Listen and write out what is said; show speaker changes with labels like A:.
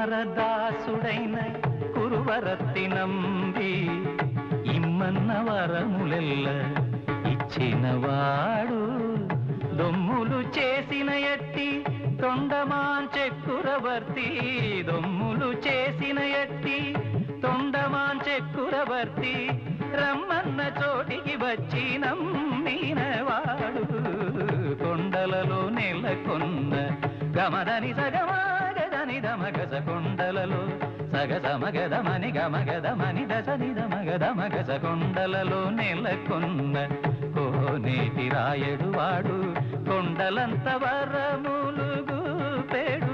A: కుమారదాసుడైన కురువరత్తి నంబి ఇమ్మన్న వరములెల్ల ఇచ్చినవాడు దొమ్ములు చేసిన ఎట్టి తొండమాంచెక్కురవర్తి దొమ్ములు చేసిన ఎట్టి తొండమాంచెక్కురవర్తి రమ్మన్న చోటికి వచ్చి నమ్మినవాడు కొండలలో నెలకొన్న గమదని సగమగదని దమగస కొండలలో సగసమగదమని గమగదమని దశని దమగదమగస కొండలలో నెలకొన్న కోనేటి రాయడు వాడు కొండలంత వరములు గూపెడు